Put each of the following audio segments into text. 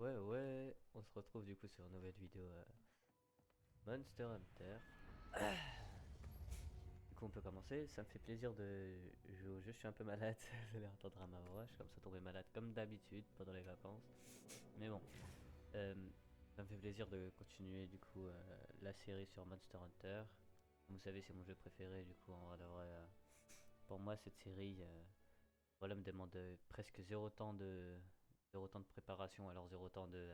Ouais, on se retrouve du coup sur une nouvelle vidéo Monster Hunter. Du coup on peut commencer, ça me fait plaisir de jouer au jeu, je suis un peu malade, vous allez entendre à ma voix, je suis comme ça tombé malade comme d'habitude pendant les vacances. Mais bon, ça me fait plaisir de continuer du coup la série sur Monster Hunter. Comme vous savez c'est mon jeu préféré, du coup on va devrait, pour moi cette série voilà, me demande presque zéro temps de préparation, alors zéro temps de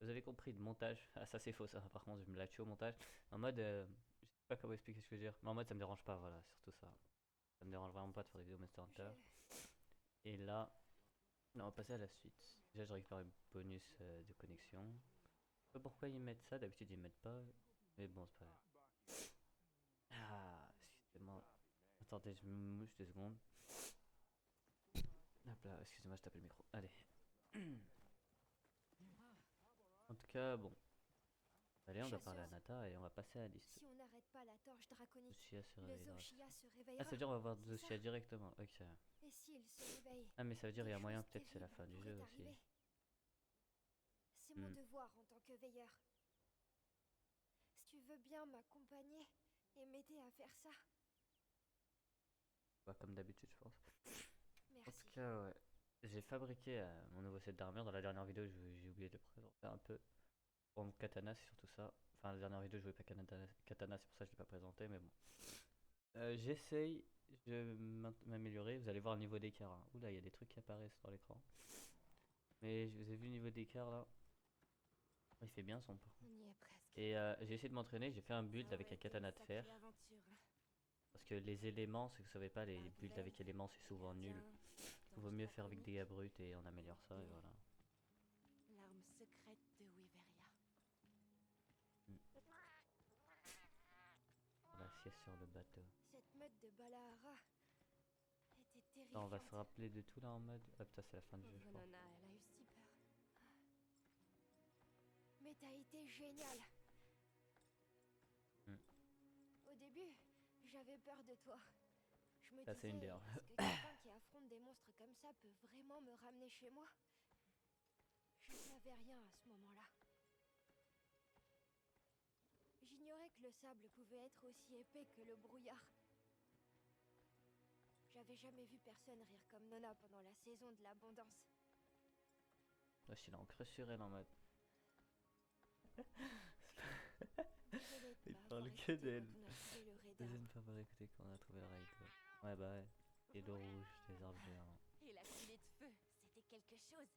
vous avez compris, de montage. Ah, ça c'est faux, ça. Par contre, je me la tue au montage. En mode, je sais pas comment expliquer ce que je veux dire. Mais en mode, ça me dérange pas, voilà, surtout ça. Ça me dérange vraiment pas de faire des vidéos Monster Hunter. Et là, on va passer à la suite. Déjà, je récupère un bonus de connexion. Je sais pas pourquoi ils mettent ça, d'habitude ils mettent pas. Mais bon, c'est pas grave. Ah, excusez-moi. Attendez, je me mouche 2 secondes. Hop là, excusez-moi, je tape le micro. Allez. En tout cas, bon. Allez, on doit parler à Chasseuse, Nata et on va passer à la liste. si on n'arrête pas la torche draconique, Zoshia se le réveillera. Zoshia se Ah, ça réveillera. veut dire on va voir C'est ça? Zoshia directement. Ok. Et s'il se réveille, Ah mais ça veut dire il y quelque a moyen chose peut-être c'est la terrible fin du jeu pourrait aussi. arriver. C'est mon Hmm. devoir en tant que veilleur. Si tu veux bien m'accompagner et m'aider à faire ça, Bah, comme d'habitude je pense. En tout merci. cas ouais. J'ai fabriqué mon nouveau set d'armure. Dans la dernière vidéo j'ai oublié de le présenter un peu. Pour mon katana c'est surtout ça. Enfin la dernière vidéo je jouais pas katana c'est pour ça que je l'ai pas présenté mais bon. J'essaye de m'améliorer. Vous allez voir le niveau d'écart. Hein. Oula il y a des trucs qui apparaissent dans l'écran. Mais je vous ai vu le niveau d'écart là. Il fait bien son pas. On y est presque. Et j'ai essayé de m'entraîner. J'ai fait un build Ça avec aurait un été une katana de fer. sacrée aventure. Parce que les éléments, si vous savez pas, les builds Arglaive, avec éléments c'est souvent nul. gardien, Il vaut torche mieux faire avec dégâts draconique, bruts et on améliore ça et bouclier. voilà. L'arme secrète de Wyveria. Hmm. La sieste sur le bateau. Cette meute de Balahara était Là, on va se terrifiante. rappeler de tout là en mode. Hop, ça c'est la fin du jeu, je Pauvre crois. Nona, elle a eu si peur. Mais t'as été génial. Hmm. Au début, j'avais peur de toi. Je me Ça c'est une disais, des est-ce que quelqu'un qui affronte des monstres comme ça peut vraiment me ramener chez moi? Je savais rien à ce moment-là. J'ignorais que le sable pouvait être aussi épais que le brouillard. J'avais jamais vu personne rire comme Nona pendant la saison de l'abondance. Wesh, il est ancré sur elle en mode. Désolée de Il pas avoir parle que écouté d'elle. quand on a trouvé le raid Désolé de ne d'arbres. pas avoir écouté quand on a trouvé le raid. Ouais, bah ouais. Et l'eau rouge, les arbres géants. Et la coulée de feu, c'était quelque chose.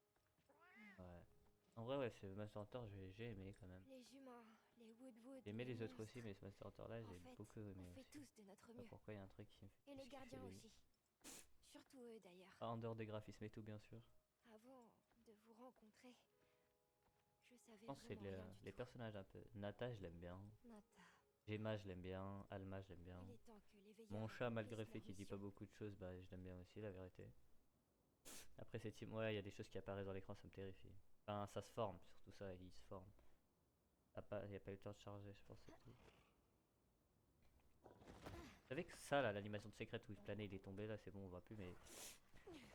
Ouais. En vrai, ouais, c'est Monster Hunter, j'ai aimé quand même. Les humains, les Woodwood, J'ai aimé les les autres aussi, monstres. mais ce Monster Hunter là, En j'ai fait, beaucoup on aimé fait aussi. tous de Je notre sais pas mieux. pourquoi il y a un truc qui me fait Et plus les kiffer gardiens lui. aussi. Surtout eux d'ailleurs. Ah, en dehors des graphismes et tout, bien sûr. Avant de vous rencontrer, je savais Je pense que c'est vraiment rien du les tout. personnages un peu. Nata, je l'aime bien. Nata, Gemma, je l'aime bien. Alma, je l'aime bien. il est temps que les Mon veilleurs chat, malgré le accomplissent fait leur qu'il dit pas mission. beaucoup de choses, bah je l'aime bien aussi, la vérité. Après, c'est team. Ouais, il y a des choses qui apparaissent dans l'écran, ça me terrifie. Enfin, ça se forme, surtout ça, il se forme. Il n'y a pas eu le temps de charger, je pense, c'est tout. Vous savez que ça, là, l'animation de secrète où il planait, il est tombé, là, c'est bon, on voit plus, mais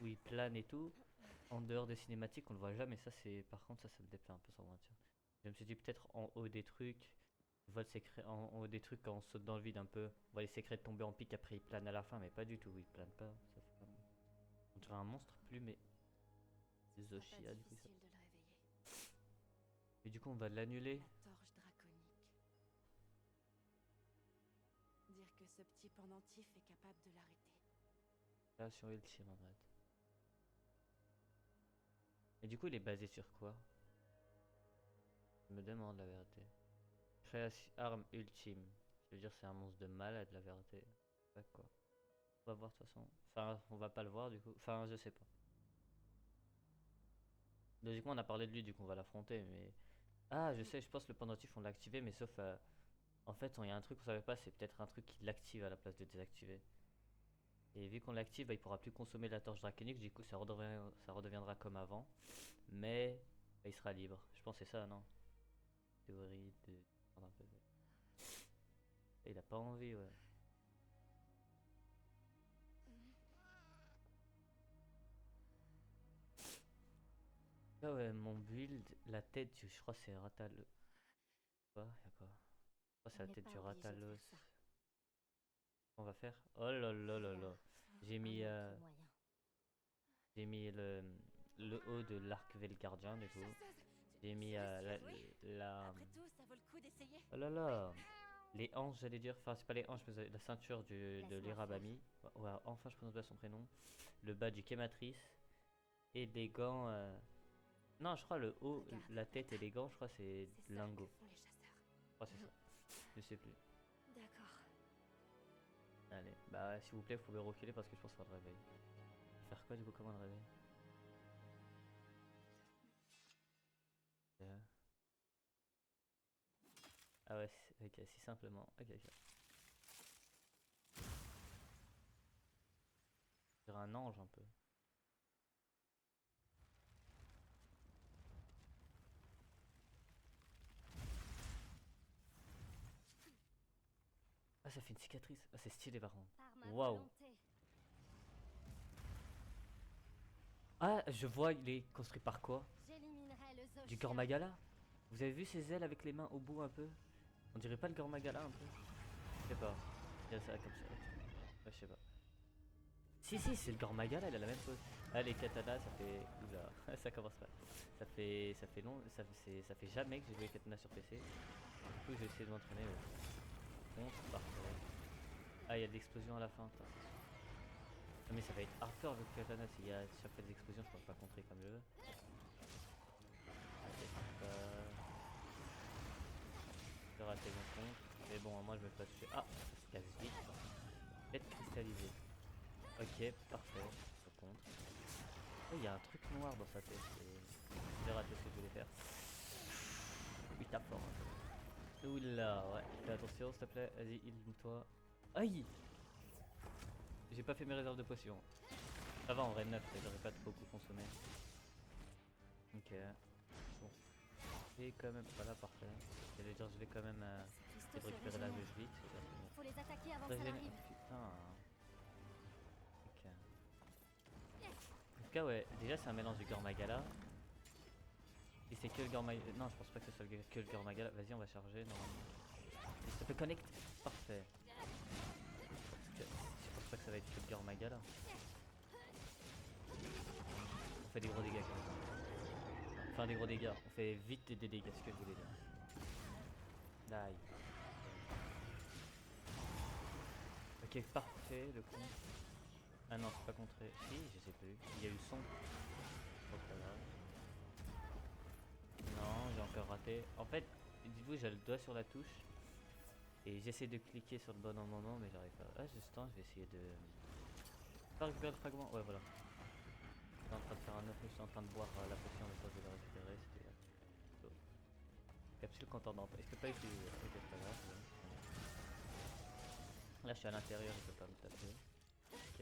où il plane et tout, en dehors des cinématiques, on le voit jamais. Ça, c'est. Par contre, ça me déplaît un peu sans mentir. Je me suis dit, peut-être en haut des trucs. On voit le secret en haut des trucs quand on saute dans le vide un peu. On voit les secrets tomber en pic, après ils planent à la fin, mais pas du tout, ils planent pas. Ça fait vraiment- On dirait un monstre plumé. Ce sera pas Zoshia, du coup, ça. difficile de le réveiller. Et du coup, on va l'annuler. La torche draconique. Dire que ce petit pendentif est capable de l'arrêter. Là, sur Ultime, en vrai. Et du coup, il est basé sur quoi? Je me demande la vérité. Création arme ultime. Je veux dire, c'est un monstre de malade, la vérité. Pas quoi. On va voir de toute façon. Enfin, on va pas le voir du coup. Enfin, je sais pas. Logiquement, on a parlé de lui, du coup, on va l'affronter. Mais. Ah, je sais, je pense que le pendentif, on l'a activé, mais sauf. En fait, il y a un truc qu'on savait pas, c'est peut-être un truc qui l'active à la place de désactiver. Et vu qu'on l'active, bah, il pourra plus consommer la torche draconique, du coup, ça redeviendra comme avant. Mais. Bah, il sera libre. Je pense que c'est ça, non? Théorie de. Un peu. Et il a pas envie, ouais. Ah ouais, mon build, la tête, je crois c'est Ratalos. Quoi? Y'a quoi? Je crois c'est On la n'est tête pas du obligé de faire Ratalos. ça. On va faire? Oh là là là là. J'ai mis, Un autre moyen. j'ai mis le haut de l'arc Velgardien du coup. Chasseuse, J'ai mis tu restes, la... Après tout, ça vaut le coup d'essayer. Oh là là. Les hanches, j'allais dire. Enfin, c'est pas les hanches, mais la ceinture de Laisse-moi l'Irabami. Ouais, enfin, je prononce bien son prénom. Le bas du Kématrice. Et les gants. Non, je crois le haut, Regarde. la tête et les gants, je crois c'est C'est ça que lingot. font les chasseurs. Je crois c'est ça. Je sais plus. D'accord. Allez, bah s'il vous plaît, vous pouvez reculer parce que je pense qu'il faut le réveil. Faire quoi du coup, comment le réveil? Euh. Ah ouais, ok, si simplement. Ok, ok. Je dirais un ange un peu. Ah, ça fait une cicatrice. Ah, c'est stylé par contre. Par ma Waouh. volonté. Ah, je vois, il est construit par quoi? J'éliminerai le Zoshia. Du Gormagala? Vous avez vu ses ailes avec les mains au bout un peu? On dirait pas le Gormagala un peu? Je sais pas. Il y a ça comme ça. Ouais, je sais pas. Si, si, c'est le Gormagala, il a la même chose. Ah, les katanas, ça fait. Oula, ça commence pas. Ça fait long. Ça fait jamais que j'ai joué les katanas sur PC. Du coup, j'ai essayé de m'entraîner. Contre, parfait. Ah, il y a de l'explosion à la fin. Putain, c'est sûr. Ah, mais ça va être hardcore avec le katana. S'il y a chaque fois des explosions, je pourrais pas contrer comme je veux. Je vais rater mon compte. Mais bon, moi je me fais pas toucher. Ah, ça se casse vite. Tête cristallisée. Ok, parfait. Ça compte. Oh, il y a un truc noir dans sa tête. J'ai raté ce que je voulais faire. Il tape fort. Hein. Oula, ouais. Fais attention, s'il te plaît. Vas-y, heal-toi. Aïe! J'ai pas fait mes réserves de potions. Ça va en vrai 9, j'aurais pas beaucoup consommé. Ok. Bon. Et quand même. Voilà, parfait. J'allais dire, je vais quand même essayer de récupérer la jauge vite. Faut les attaquer avant que ça Putain. n'arrive. Ok. En tout cas, ouais, déjà c'est un mélange du Gormagala. Et c'est que le Gormagala. Non, je pense pas que ce soit que le Gormagala. Vas-y, on va charger normalement. Ça peut connect. Parfait. Je pense pas que ça va être que le Gormagala. On fait des gros dégâts quand même. Enfin, des gros dégâts. On fait vite des dégâts, ce que je voulais dire. Aïe. Ok, parfait, le coup. Ah non, c'est pas contré. Si, je sais plus. Il y a eu son. Oh, pas grave. Non, j'ai encore raté. En fait, dites-vous, j'ai le doigt sur la touche. Et j'essaie de cliquer sur le bon moment, mais j'arrive pas. Ah, juste temps, je vais essayer de. Pas récupérer le fragment. Ouais, voilà. Je suis en train de faire un œuf, je suis en train de boire la potion, mais quand je vais la récupérer, c'était. Capsule contendante. Est-ce que pas utiliser? Ok, c'est pas grave. Là, je suis à l'intérieur, je peux pas me taper. Ok.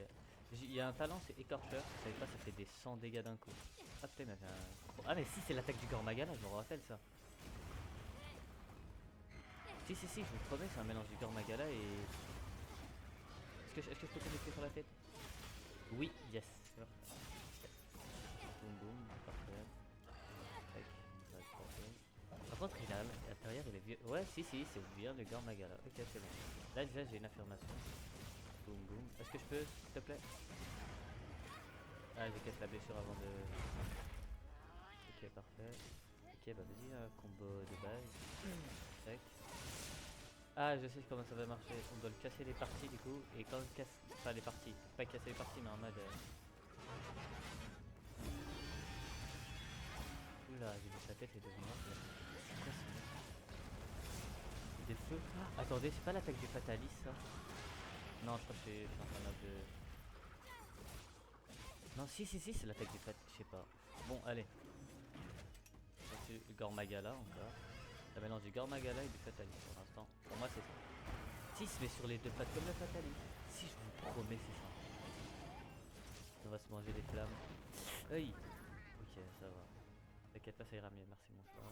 Il y a un talent, c'est écorcheur. Vous savez pas, ça fait des 100 dégâts d'un coup. Ah putain, mais ah, mais si, c'est l'attaque du Gormagala, je me rappelle ça. Si, si, si, je vous promets, c'est un mélange du Gormagala et. Est-ce que je peux connecter sur la tête? Oui, yes. Boum boum, parfait. Tac, ça va être parfait. Par contre, il a à l'intérieur, il est vieux. Ouais, si, si, c'est bien le Gormagala. Ok, c'est bon. Là, déjà, j'ai une affirmation. Boum boum. Est-ce que je peux, s'il te plaît? Ah, j'ai cassé la blessure avant de. Ok, parfait. Ok, bah vas-y, un combo de base. Tac. Ah, je sais comment ça va marcher. On doit le casser les parties du coup. Et quand on casse. Enfin, les parties. Pas casser les parties, mais en mode. Oula, j'ai vu sa tête est devenue morte. C'est quoi ce mec? Des feux. Ah, attendez, c'est pas l'attaque du Fatalis ça? Non, je crois que je suis en train de. Non, si, si, si, c'est l'attaque du Fatalis. Je sais pas. Bon, allez. Le Gormagala encore. Ça mélange du Gormagala et du Fatalis pour l'instant. Pour moi, c'est ça. Si, se met sur les deux pattes comme le Fatalis. Si, je vous promets, c'est ça. On va se manger des flammes. Aïe. Ok, ça va. T'inquiète pas, ça ira mieux. Merci, mon frère.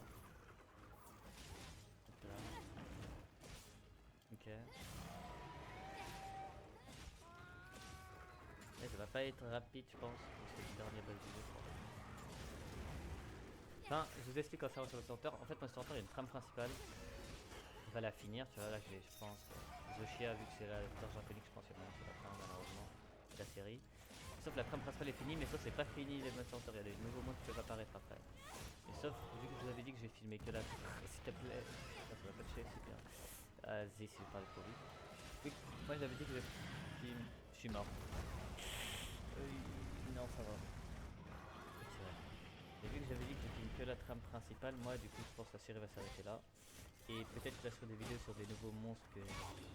Donc là. Ok. Et ça va pas être rapide, je pense. C'est le dernier boss du jeu. Enfin, je vous explique quand ça va sur Monster Hunter. En fait, Monster Hunter, il y a une trame principale. On va la finir, tu vois. Là, je pense. Zoshia, vu que c'est la Torche Phoenix, je pense qu'il y a moyen que c'est la fin, malheureusement, de la série. Sauf la trame principale est finie, mais sauf c'est pas fini les Monster Hunter. Il y a des nouveaux mondes qui peuvent apparaître après. Mais sauf, vu que je vous avais dit que j'ai filmé que la. S'il te plaît. Ça va pas te chier, c'est bien. Vas-y, si je parle trop vite. Oui, moi j'avais dit que je filme. Je suis mort. Non, ça va. C'est vrai. Et vu que j'avais dit que je filme que la trame principale, moi du coup je pense que la série va s'arrêter là. Et peut-être que je ferai des vidéos sur des nouveaux monstres que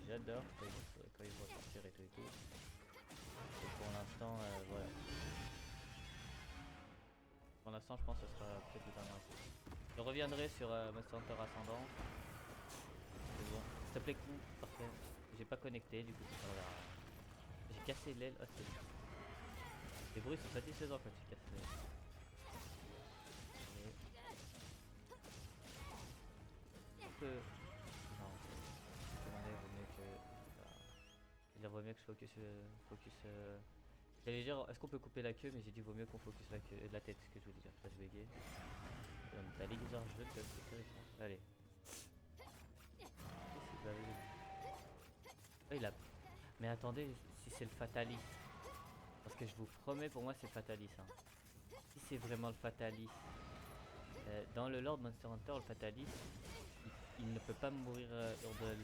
j'adore quand ils vont sortir et tout et tout. Et pour l'instant, voilà. Pour l'instant, je pense que ce sera peut-être le dernier épisode. Je reviendrai sur Monster Hunter Ascendant. C'est bon. S'il te plaît, coup, parfait. J'ai pas connecté, du coup, ça sert à rien. J'ai cassé l'aile. Ah, c'est bon. Les bruits sont satisfaisants quand tu casses l'aile. Non, vaut mieux que. Il vaut mieux que je focus. J'allais dire, est-ce qu'on peut couper la queue, mais j'ai dit vaut mieux qu'on focus la tête, ce que je voulais dire. Là, je vais guer. T'as les guisards jeux, c'est terrifiant. Allez. Oh, il a. Mais attendez, si c'est le Fatalis. Parce que je vous promets, pour moi, c'est Fatalis. Hein. Si c'est vraiment le Fatalis. Dans le lore de Monster Hunter, le Fatalis, il ne peut pas mourir. On doit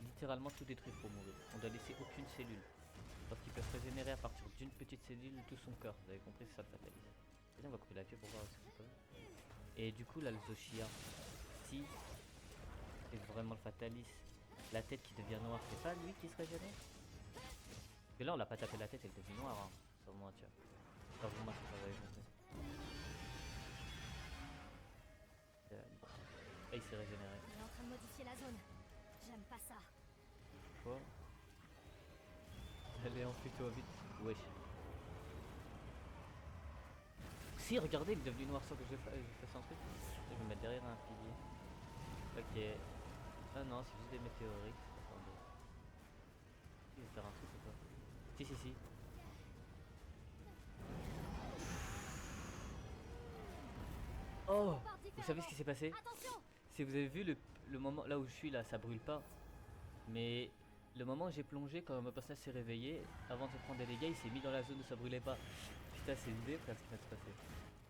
littéralement tout détruire pour mourir. On doit laisser aucune cellule. Parce qu'il peut se régénérer à partir d'une petite cellule tout son corps. Vous avez compris, c'est ça le Fatalis. Vas-y, on va couper la queue pour voir ce qu'on peut. Et du coup, là, le Zoshia, si c'est vraiment le Fatalis, la tête qui devient noire, c'est pas lui qui se régénère? Parce que là, on l'a pas tapé la tête, elle devient noire. Hein. Sans moi, tu vois. Sans vous, moi, c'est pas vrai, compris. Bon. Et il s'est régénéré. Il est en train de modifier la zone. J'aime pas ça. Quoi? Allez, enfuis-toi vite. Wesh. Si, regardez, il est devenu noir sans que je fasse un truc. Je vais me mettre derrière un pilier. Ok. Ah non, c'est juste des météorites. Attendez. Il va faire un truc ou pas? Si. Oh! Vous savez ce qui s'est passé? Attention! Si vous avez vu le moment là où je suis là, ça brûle pas. Mais le moment où j'ai plongé, quand mon personnage s'est réveillé, avant de se prendre des dégâts, il s'est mis dans la zone où ça brûlait pas. Putain, c'est une idée frère ce qui va se passer.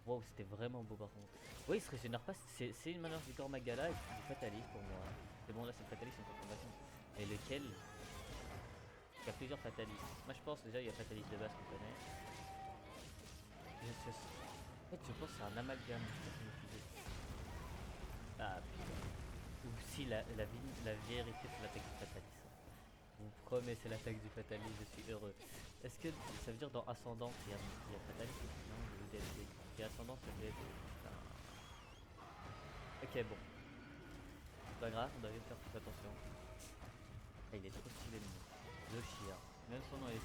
Wow, c'était vraiment beau par contre. Oui, il se régénère pas, c'est une manière du corps Magala et c'est du Fatalis pour moi. C'est bon, là c'est le Fatalis en confirmation. Et lequel? Il y a plusieurs Fatalis. Moi je pense déjà il y a Fatalis de base qu'on connaît. En fait, je pense que c'est un amalgame. Ah putain. Ou si la vérité c'est l'attaque du Fatalis. Je vous promets, c'est l'attaque du Fatalis, je suis heureux. Est-ce que ça veut dire dans Ascendant il y a Fatalis? Non, je vous DLC. Et Ascendant c'est DLC. Putain. Ok, bon. C'est pas grave, on doit faire plus attention. Ah, il est trop stylé le nom. Zoshia. Même son nom est.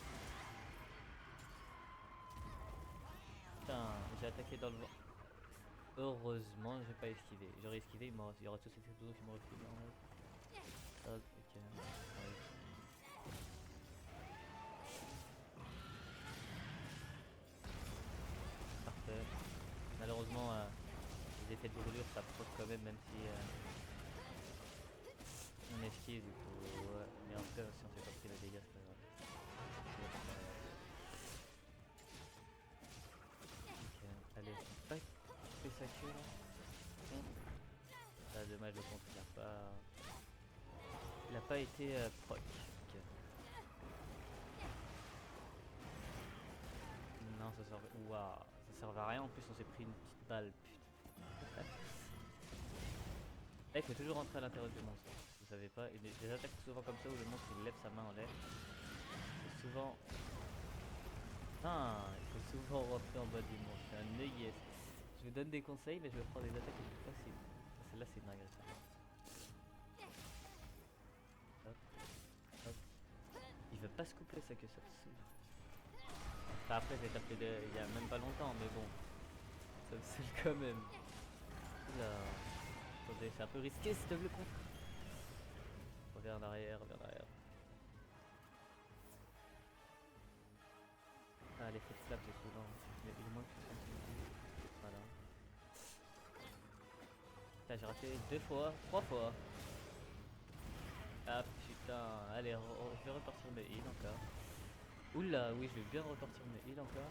Putain, j'ai attaqué dans le vent. Heureusement, j'ai pas esquivé. J'aurais esquivé, il y aurait tous ces explosions qui m'auraient filé en vrai. Ah, ok. Ouais. Parfait. Malheureusement, les effets de brûlure ça proc quand même si on esquive du coup. Ouais. Mais en tout cas, si on fait pas pris la dégâts, c'est pas grave. Ok, allez, pas couper sa queue là. Ah, dommage, le contre il a pas été proc. Ok. Non, ça servait. Waouh, ça servait à rien en plus, on s'est pris une petite balle, putain. Là, il faut toujours rentrer à l'intérieur du monstre. Vous savez pas, et des attaques souvent comme ça où le monstre il lève sa main en l'air. C'est souvent. Putain, il faut souvent rentrer en bas du monstre, c'est un œillet. Je vous donne des conseils, mais je vais prendre des attaques les plus faciles. Celle-là, c'est une agression. Hop, hop. Il veut pas se couper, ça que ça me saoule. Enfin, après, j'ai tapé il y a même pas longtemps, mais bon. Ça me saoule quand même. Oula. Attendez, c'est un peu risqué si tu veux le contre. Reviens en arrière, reviens en arrière. Ah, l'effet de slap, c'est souvent. Mais il manque 60 minutes. Voilà. Putain, j'ai raté 2 fois, 3 fois. Ah putain, allez, je vais repartir mes heals encore. Oula, oui, je vais bien repartir mes heals encore.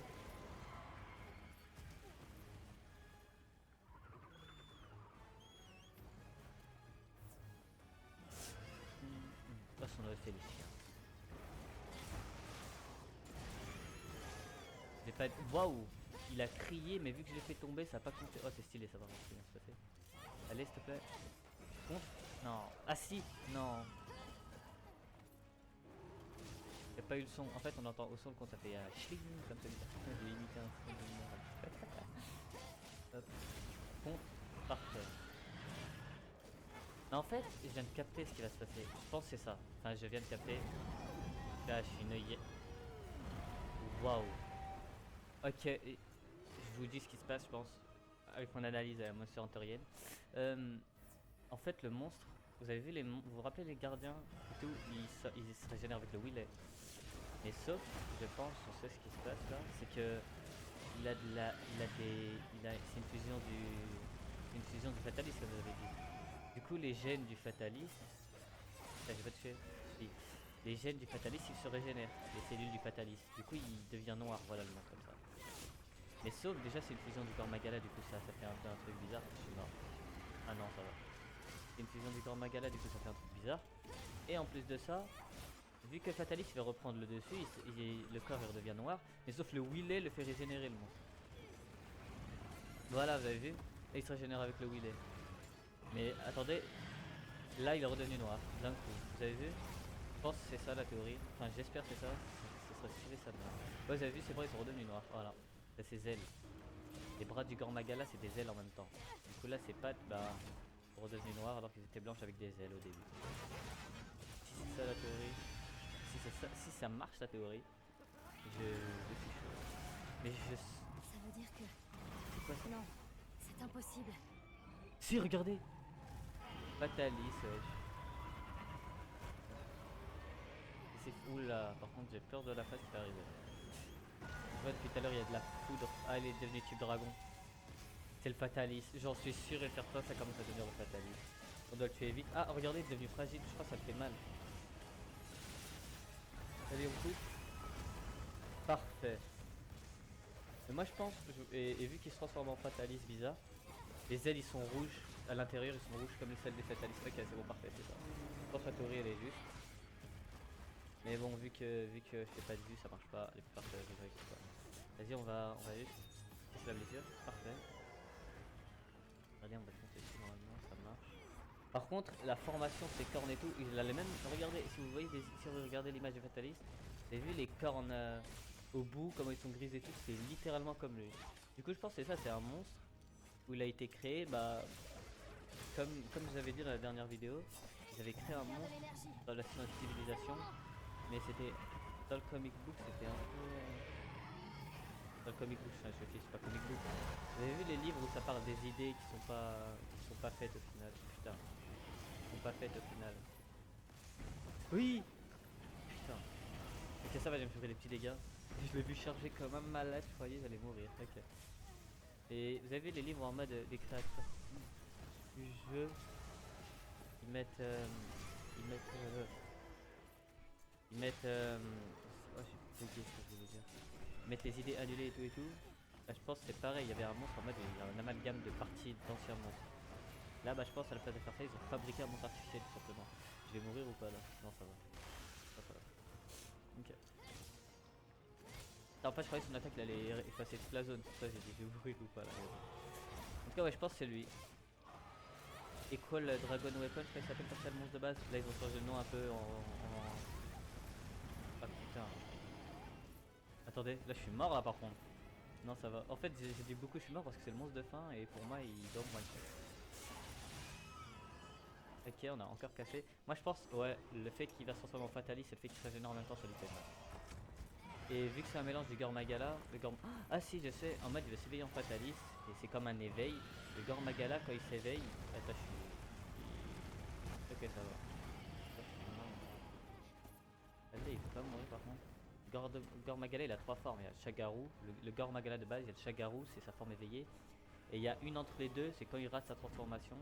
Oh, son OF les chiens. J'ai pas. Waouh! Il a crié, mais vu que je l'ai fait tomber, ça a pas compté. Oh, c'est stylé, ça va bien se passer. Allez, s'il te plaît. Compte? Non. Ah si! Non. Y'a pas eu le son. En fait, on entend au son quand ça fait chling comme celui-là. J'ai imité un son de merde. Hop. Compte. Parfait. Mais en fait, je viens de capter ce qui va se passer. Je pense que c'est ça. Enfin, je viens de capter. Là, je suis une œillette. Waouh. Ok, et je vous dis ce qui se passe, je pense, avec mon analyse Monster Hunterienne. En fait, le monstre, vous avez vu vous vous rappelez les gardiens et tout, ils se régénèrent avec le Willet. Mais sauf, je pense, on sait ce qui se passe là, c'est que c'est une fusion du Fatalist, comme vous avez dit. Du coup, les gènes du Fatalist, j'ai pas touché. Si. Les gènes du Fatalist, ils se régénèrent, les cellules du Fatalist. Du coup, il devient noir, voilà le nom comme ça. Mais sauf, déjà, c'est une fusion du corps Magala, du coup, ça fait un peu un truc bizarre. Je suis mort. Ah non, ça va. C'est une fusion du corps Magala, du coup, ça fait un truc bizarre. Et en plus de ça, vu que Fatalist va reprendre le dessus, le corps il redevient noir. Mais sauf le Willet le fait régénérer, le monstre. Voilà, vous avez vu? Et il se régénère avec le Willet. Mais attendez, là, il est redevenu noir, d'un coup. Vous avez vu? Je pense que c'est ça la théorie. Enfin, j'espère que c'est ça. Ce serait stylé ça de voir. Ouais, vous avez vu, c'est vrai, ils sont redevenus noirs. Voilà. C'est ses ailes. Les bras du Gore Magala, c'est des ailes en même temps. Du coup, là, ses pattes, bah, sont redevenues noires alors qu'ils étaient blanches avec des ailes au début. Si c'est ça la théorie, si ça marche la théorie, je suis chaud. Mais je. Ça veut dire que... C'est quoi ça? Non, c'est impossible. Si, regardez! Fatalis, wesh. C'est fou là, par contre j'ai peur de la phase qui va arriver. Ouais, depuis tout à l'heure il y a de la foudre. Ah, il est devenu type dragon. C'est le Fatalis, j'en suis sûr et certain, ça commence à devenir le Fatalis. On doit le tuer vite. Ah, regardez, il est devenu fragile, je crois que ça le fait mal. Allez, on coupe. Parfait. Mais moi je pense, et vu qu'il se transforme en Fatalis bizarre, les ailes ils sont rouges, à l'intérieur ils sont rouges comme les celles des Fatalis. Ok, c'est bon, parfait, c'est ça. Je pense que la théorie elle est juste. Mais bon, vu que je fais pas de vue, ça marche pas. Allez, parfait, vas-y, on va juste casser la blessure. Parfait. Allez, on va foncer dessus normalement, ça marche. Par contre, la formation de ses cornes et tout, il a les mêmes. Regardez, si vous voyez, si vous regardez l'image de Fatalis, vous avez vu les cornes au bout, comment ils sont gris et tout, c'est littéralement comme lui. Du coup, je pense que c'est ça, c'est un monstre où il a été créé, bah, comme je vous avais dit dans la dernière vidéo, ils avaient créé un monstre dans la civilisation. Mais c'était dans le comic book, c'était un peu. Dans le comic book, je suis pas comic book. Vous avez vu les livres où ça parle des idées qui sont pas faites au final. Putain, qui sont pas faites au final. Oui. Putain. Ok, ça va, je me faire des petits dégâts. Je l'ai vu charger comme un malade, je croyais j'allais mourir. Ok. Et vous avez vu les livres en mode des créateurs du jeu. Ils mettent oh, j'ai bugué ce que je voulais dire. Ils mettent les idées annulées et tout. Là, je pense que c'est pareil, il y avait un monstre en mode, il y a un amalgame de parties d'anciens monstres. Là, bah, je pense à la place de faire ça, ils ont fabriqué un monstre artificiel tout simplement. Je vais mourir ou pas là? Non, ça va. Ça va. Ok. En fait, je croyais que son attaque il allait effacer toute la zone, c'est pour ça que j'ai dit je vais mourir ou pas là. En tout cas, ouais, je pense que c'est lui. Equal Dragon Weapon, je crois qu'il s'appelle comme ça le monstre de base. Là, ils ont changé de nom un peu en. Ah putain. Attendez, là je suis mort là par contre. Non, ça va. En fait, j'ai dit beaucoup je suis mort parce que c'est le monstre de fin et pour moi il dort moins. Ok, on a encore cassé. Moi je pense, ouais, le fait qu'il va se transformer en Fatalis et le fait qu'il se régénère en même temps, ça lui fait mal. Et vu que c'est un mélange du Gore Magala, le Gore... Ah si, je sais, en mode il va s'éveiller en Fatalis et c'est comme un éveil. Le Gore Magala quand il s'éveille, attends, je suis. Ok, ça va. Allez, il peut pas mourir par contre. Gore Magala il a 3 formes, il y a le Shagaru, le Gore Magala de base, il y a le Shagaru, c'est sa forme éveillée. Et il y a une entre les deux, c'est quand il rate sa transformation,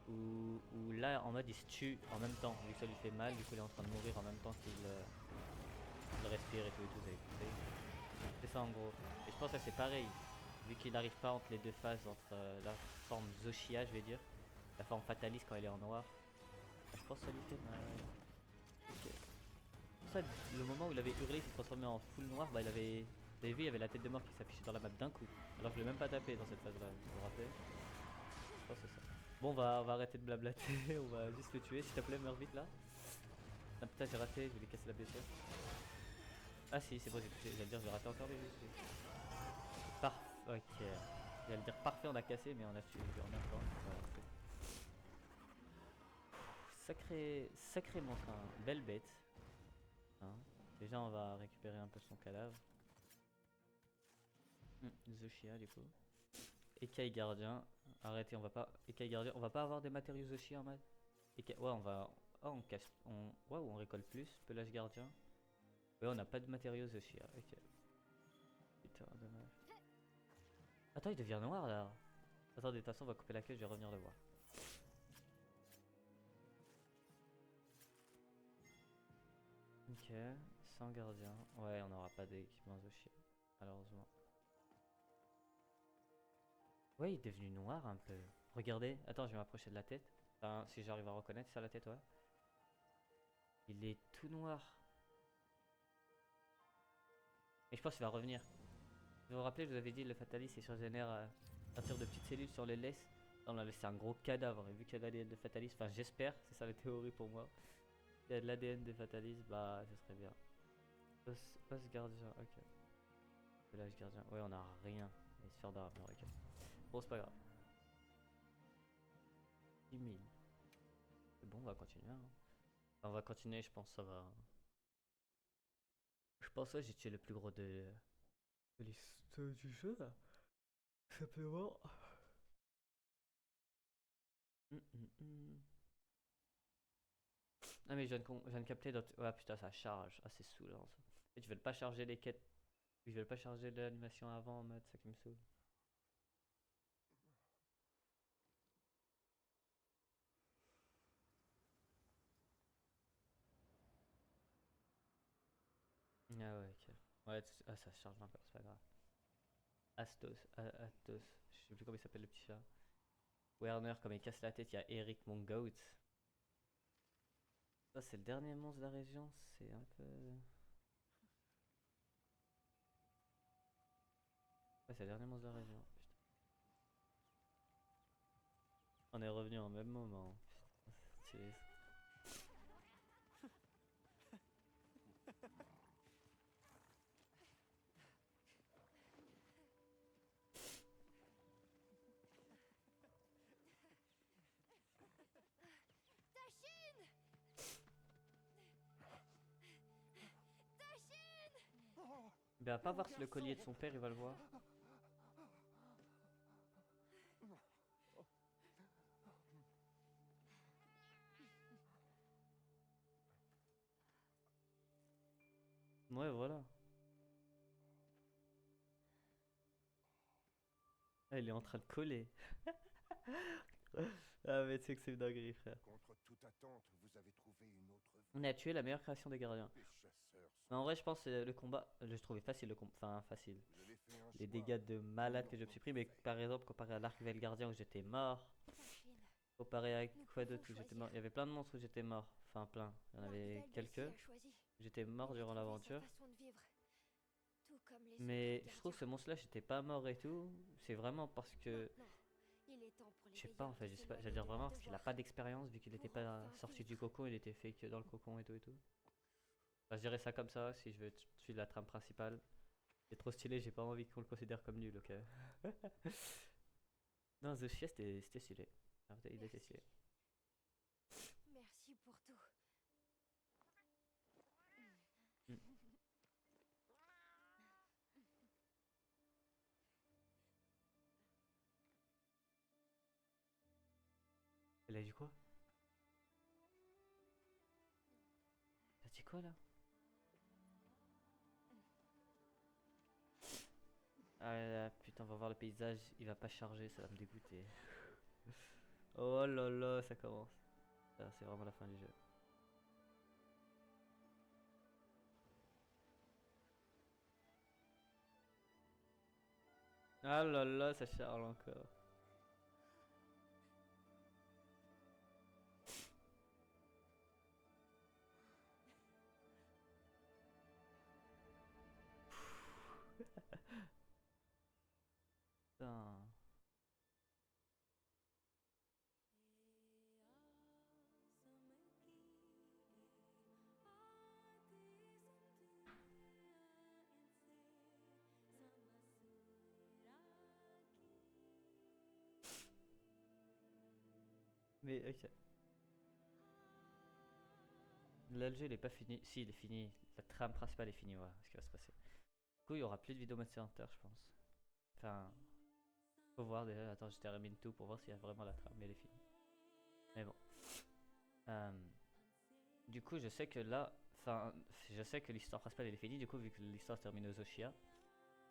où là en mode il se tue en même temps, vu que ça lui fait mal, du coup il est en train de mourir en même temps qu'il respire et tout, vous avez compris. C'est ça en gros. Et je pense que c'est pareil, vu qu'il n'arrive pas entre les deux phases, entre la forme Zoshia je vais dire, la forme fataliste quand elle est en noir. Je pense que ça lui fait mal. Ok. Pour ça, le moment où il avait hurlé, il s'est transformé en full noir, bah il avait. Vous avez vu, il y avait la tête de mort qui s'affichait dans la map d'un coup. Alors que je l'ai même pas tapé dans cette phase là, vous vous rappelez? Je pense que c'est ça. Bon, on va arrêter de blablater, on va juste le tuer. S'il te plaît, meurs vite là. Ah putain, j'ai raté, je vais lui casser la blessure. Ah si, c'est bon, j'ai touché. J'allais dire, j'ai raté encore des blessures. Parfait, ok. J'allais dire parfait, on a cassé, mais on a tué en même temps. Voilà, sacré monstre, hein. Belle bête. Hein. Déjà, on va récupérer un peu son cadavre. Zoshia, du coup. Écaille gardien. Arrêtez, on va pas. Écaille gardien, on va pas avoir des matériaux Zoshia en mode. Ouais, on va. Oh, on casse. Ouais, on récolte plus. Pelage gardien. Ouais, on n'a pas de matériaux Zoshia. Ok. Putain, dommage. Attends, il devient noir là. Attendez, de toute façon, on va couper la queue, je vais revenir le voir. Ok, sans gardien. Ouais, on n'aura pas d'équipement Zoshia, malheureusement. Ouais, il est devenu noir un peu. Regardez, attends, je vais m'approcher de la tête. Enfin, si j'arrive à reconnaître ça la tête, ouais. Il est tout noir. Et je pense qu'il va revenir. Vous vous rappelez, je vous avais dit, le Fatalis il se régénère à partir de petites cellules sur les laisses. Là, on a laissé un gros cadavre. Et vu qu'il y a de l'ADN de Fatalis, enfin, j'espère, c'est ça la théorie pour moi. Il y a de l'ADN de Fatalis, bah, ce serait bien. Os gardien, ok. Pelage gardien, ouais, on a rien. Et sphère d'armure, ok. Bon, c'est pas grave. 10 000. C'est bon, on va continuer. Hein. Enfin, on va continuer, je pense, ça va. Je pense que j'ai tué le plus gros de l'histoire du jeu là. Simplement. Ah, mais je viens de capter d'autres. Ouais, putain, ça charge. Ah, c'est saoulant ça. Et tu veux pas charger les quêtes. Je veux pas charger l'animation avant en mode, ça qui me saoule. Ah, ouais, ok. Ouais, ah, ça charge encore, c'est pas grave. Astos. Je sais plus comment il s'appelle le petit chat. Werner, comme il casse la tête, il y a Eric, mon goat. Ça, c'est le dernier monstre de la région, c'est un peu. Ouais, c'est le dernier monstre de la région. Putain. On est revenu en même moment. Putain, c'est Tachine! Tachine! il va pas voir si le collier de son père, il va le voir. Ouais, voilà. Ah, il est en train de coller. Ah, mais tu sais que c'est une dinguerie, frère. Contre toute attente, vous avez trouvé une autre On voie. a tué la meilleure création des gardiens. Les chasseurs Mais sont... en vrai, je pense que le combat, je trouvais facile le combat. Enfin, facile. Vous avez fait un Les choix. dégâts de malade que Nous j'ai l'avons pris, mais fait. par exemple, comparé à l'Arc Gardien où j'étais mort, Tachine, comparé à nous quoi pouvons d'autre où j'étais mort, choisir. il y avait plein de monstres où j'étais mort. Enfin, plein. Il y en avait L'archivelde aussi quelques. a choisi. J'étais mort Il a durant trouvé sa l'aventure. façon de vivre, tout comme les Mais autres je trouve que ce gardiens. monstre-là, j'étais pas mort et tout. C'est vraiment parce que. Maintenant, il est temps pour les Je sais pas en veilleurs fait, de je sais pas. J'allais s'éloigner dire de leurs vraiment parce qu'il a devoirs. pas d'expérience vu qu'il était Pour pas enfin sorti du vivre. cocon, il était fait que dans le cocon et tout et tout. Enfin, je dirais ça comme ça si je veux suivre la trame principale. C'est trop stylé, j'ai pas envie qu'on le considère comme nul, ok. Non, The Chest c'était stylé. Ah, il était Merci. stylé. Merci pour tout. Hmm. Elle a dit quoi? Elle a dit quoi là? Ah là là, putain, on va voir le paysage, il va pas charger, ça va me dégoûter. Oh là là, ça commence. Ça, c'est vraiment la fin du jeu. Ah là là, ça charle encore. Putain. Mais ok. Là, le jeu il est pas fini. Si, il est fini. La trame principale est finie, voilà ce qui va se passer. Du coup, il y aura plus de vidéos Monster Hunter, je pense. Enfin, faut voir déjà. Attends, je termine tout pour voir s'il y a vraiment la trame, mais elle est finie. Mais bon. Euh, du coup, je sais que là. Enfin, je sais que l'histoire principale elle est finie, du coup, vu que l'histoire se termine aux Zoshia.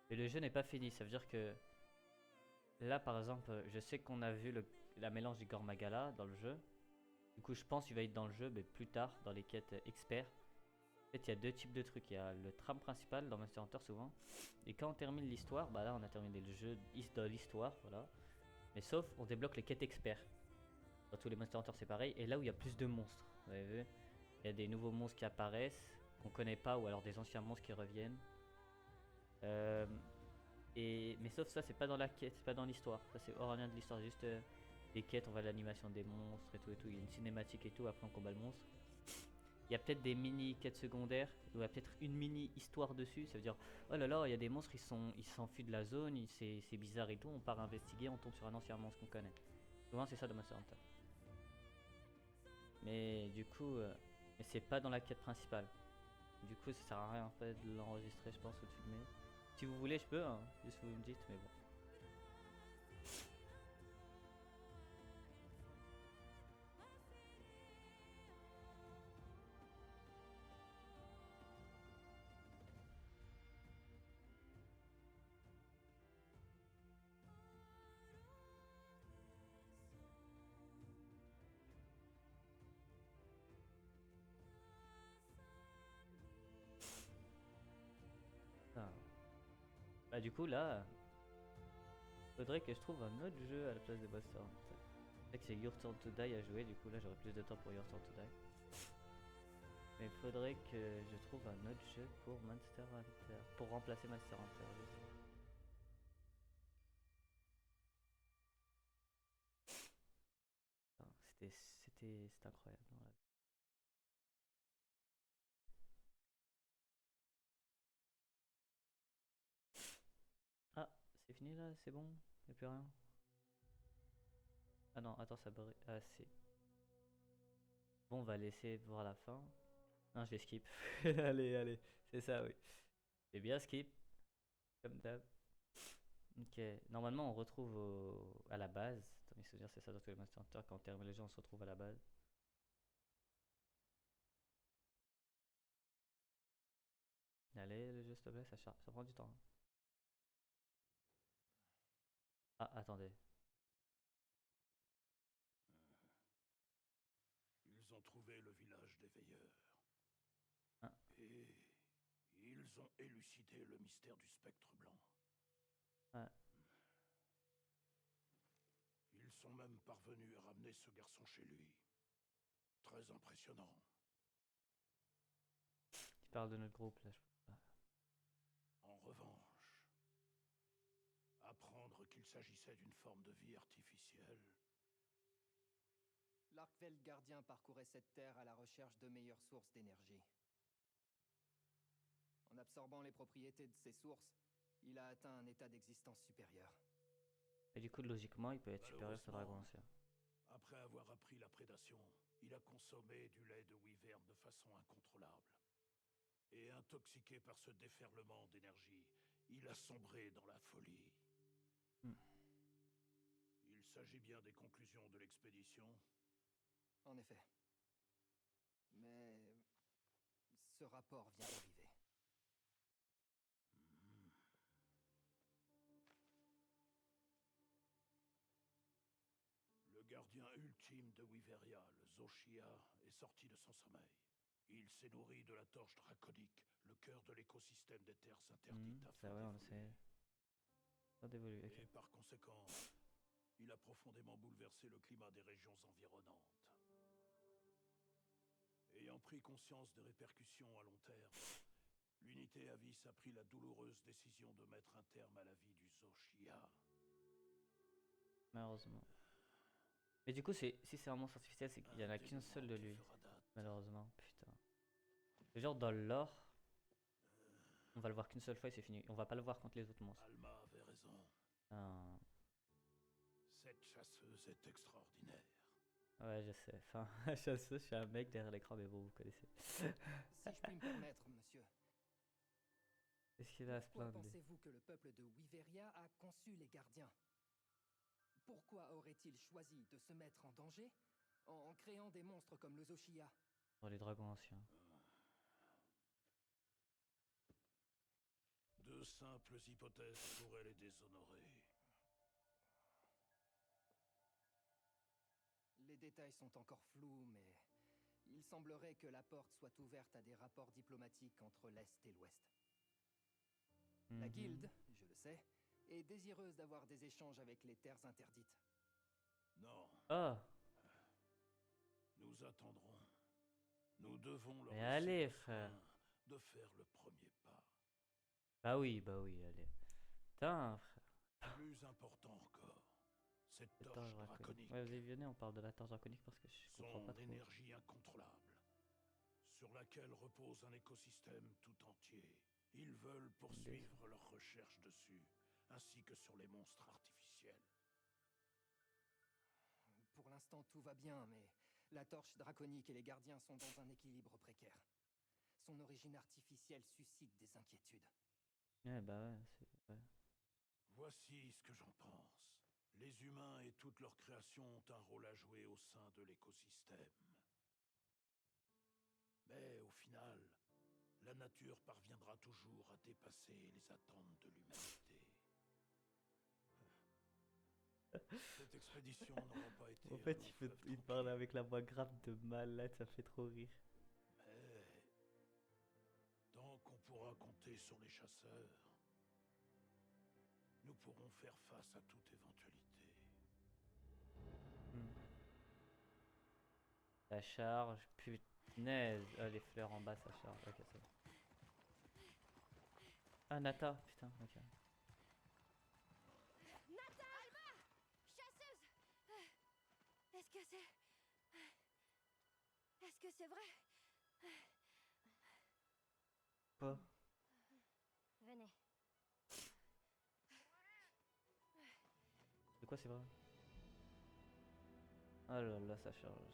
Mais le jeu n'est pas fini, ça veut dire que. Là, par exemple, je sais qu'on a vu la mélange du Gormagala dans le jeu. Du coup, je pense qu'il va être dans le jeu, mais plus tard, dans les quêtes experts. En fait, il y a deux types de trucs. Il y a le trame principal dans Monster Hunter souvent. Et quand on termine l'histoire, bah là on a terminé le jeu de l'histoire, voilà. Mais sauf, on débloque les quêtes experts. Dans tous les Monster Hunter c'est pareil. Et là où il y a plus de monstres, vous avez vu, il y a des nouveaux monstres qui apparaissent, qu'on connaît pas, ou alors des anciens monstres qui reviennent. Euh, mais sauf ça, c'est pas dans la quête, c'est pas dans l'histoire. Ça c'est hors lien de l'histoire, juste les quêtes, on voit l'animation des monstres et tout et tout. Il y a une cinématique et tout, après on combat le monstre. Il y a peut-être des mini quêtes secondaires, il y a peut-être une mini histoire dessus. Ça veut dire, oh là là, il y a des monstres, ils s'enfuient de la zone, c'est bizarre et tout. On part investiguer, on tombe sur un ancien monstre qu'on connaît. Souvent, c'est ça dans Monster Hunter. Mais du coup, mais c'est pas dans la quête principale. Du coup, ça sert à rien en fait de l'enregistrer, je pense, ou de filmer. Si vous voulez, je peux, hein, juste vous me dites, mais bon. Ah. Bah, du coup, là, faudrait que je trouve un autre jeu à la place de Monster Hunter. C'est que c'est Your Turn to Die à jouer, du coup, là, j'aurai plus de temps pour Your Turn to Die. Mais il faudrait que je trouve un autre jeu pour Monster Hunter. Pour remplacer Monster Hunter. C'était incroyable. Voilà. Ah, c'est fini là, c'est bon? Y'a plus rien? Ah non, attends, ça brille. Ah, c'est. Bon, on va laisser voir la fin. Non, je vais skip. Allez, allez, c'est ça, oui. J'ai bien skip, comme d'hab. Ok, normalement on retrouve à la base. Attends, mes souvenirs, c'est ça dans tous les Monster Hunter. Quand on termine les jeux, on se retrouve à la base. Allez, le jeu, s'il te plaît, ça prend du temps, hein. Ah, attendez. Ils ont trouvé le village des veilleurs. Ah, Et ils ont élucidé le mystère du spectre blanc. ah. Ils sont même parvenus à ramener ce garçon chez lui. Très impressionnant. Tu parles de notre groupe là, je pense. En revanche, apprendre qu'il s'agissait d'une forme de vie artificielle. L'Arkveld gardien parcourait cette terre à la recherche de meilleures sources d'énergie. En absorbant les propriétés de ces sources, il a atteint un état d'existence supérieur. Et du coup, logiquement, il peut être supérieur sur Dragon Malheureusement, Ancien. après avoir appris la prédation, il a consommé du lait de wyvern de façon incontrôlable. Et intoxiqué par ce déferlement d'énergie, il a sombré dans la folie. Hmm. Il s'agit bien des conclusions de l'expédition. En effet. Mais ce rapport vient d'arriver. Le gardien ultime de Wyveria, le Zoshia, est sorti de son sommeil. Il s'est nourri de la torche draconique, le cœur de l'écosystème des terres interdites Ça afin ouais, on le d'évoluer. sait. Pas d'évoluer, ok. Et par conséquent, il a profondément bouleversé le climat des régions environnantes. Ayant pris conscience des répercussions à long terme, l'unité Avis a pris la douloureuse décision de mettre un terme à la vie du Zoshia. Malheureusement. Mais du coup, si c'est un monstre artificiel, c'est qu'il y en a qu'une seule de Qui lui. fera date. Malheureusement, putain. C'est genre dans le lore, on va le voir qu'une seule fois et c'est fini. On va pas le voir contre les autres monstres. Alma avait raison. Ah, Cette chasseuse est extraordinaire. ouais, je sais. Enfin, je suis un mec derrière l'écran, mais bon, vous connaissez. Si je puis me permettre, monsieur. Qu'est-ce qu'il a à se Pourquoi plaindre, lui? pensez-vous que le peuple de Wyveria a conçu les gardiens? Pourquoi aurait-il choisi de se mettre en danger en créant des monstres comme le Zoshia? Pour les dragons anciens. De simples hypothèses pourraient les déshonorer. Les détails sont encore flous, mais il semblerait que la porte soit ouverte à des rapports diplomatiques entre l'Est et l'Ouest. La Mhm. guilde, je le sais, est désireuse d'avoir des échanges avec les terres interdites. Non, Oh, nous attendrons. Nous devons leur mais laisser allez, le frère. soin de faire le premier pas. Bah oui, allez. Putain, frère. Plus important encore, cette Cette torche torche draconique. draconique, Ouais, vous avez vu, on parle de la torche draconique parce que je comprends son pas trop. énergie incontrôlable, sur laquelle repose un écosystème tout entier. Ils veulent poursuivre leurs recherches dessus, ainsi que sur les monstres artificiels. Pour l'instant, tout va bien, mais la torche draconique et les gardiens sont dans un équilibre précaire. Son origine artificielle suscite des inquiétudes. Ouais, bah ouais, c'est... Ouais. Voici ce que j'en pense. Les humains et toutes leurs créations ont un rôle à jouer au sein de l'écosystème. Mais au final, la nature parviendra toujours à dépasser les attentes de l'humanité. Cette expédition n'aura pas été En un fait, long il fleuve parle tranquille. avec la voix grave de malade, ça fait trop rire. Mais tant qu'on pourra compter sur les chasseurs, nous pourrons faire face à toute éventualité. Hmm. Ça charge, punaise. Ah, les fleurs en bas, ça charge. Ok, c'est bon. Ah, Nata, putain, ok. Nata, Alma, chasseuse. Est-ce que c'est... Est-ce que c'est vrai? Quoi? Venez. De quoi c'est vrai? Ah là là, ça charge.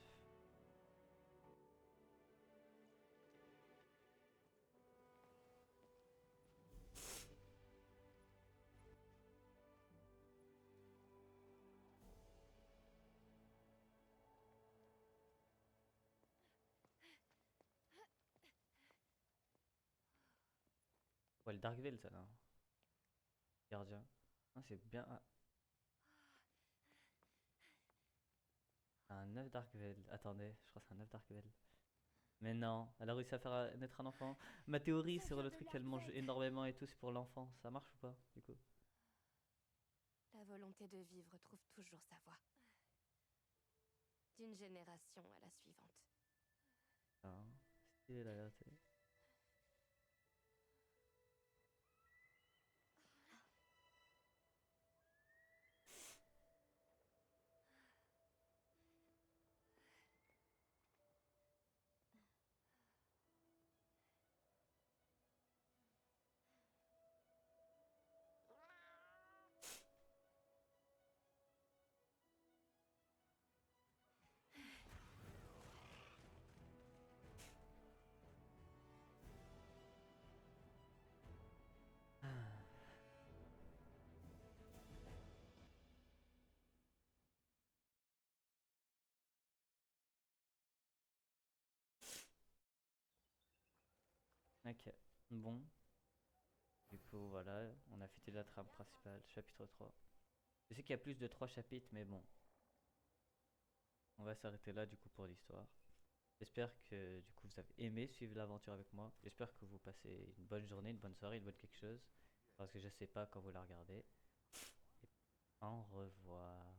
Ouais, le Dark Veil, ça, non? Gardien. Ah, c'est bien. Un œuf Dark Veil. Attendez, je crois que c'est un œuf Dark Veil. Mais non, elle a réussi à faire naître un enfant. Ma théorie Ça sur vient le de truc qu'elle mange Dark Veil. énormément et tout, c'est pour l'enfant. Ça marche ou pas, du coup? La volonté de vivre trouve toujours sa voie. D'une génération à la suivante. Ah, stylé la vérité. Ok, bon. Du coup, voilà, on a fêté la trame principale, chapitre 3. Je sais qu'il y a plus de 3 chapitres, mais bon. va s'arrêter là du coup pour l'histoire. J'espère que du coup vous avez aimé suivre l'aventure avec moi. J'espère que vous passez une bonne journée, une bonne soirée, une bonne quelque chose. Parce que je sais pas quand vous la regardez. Et au revoir.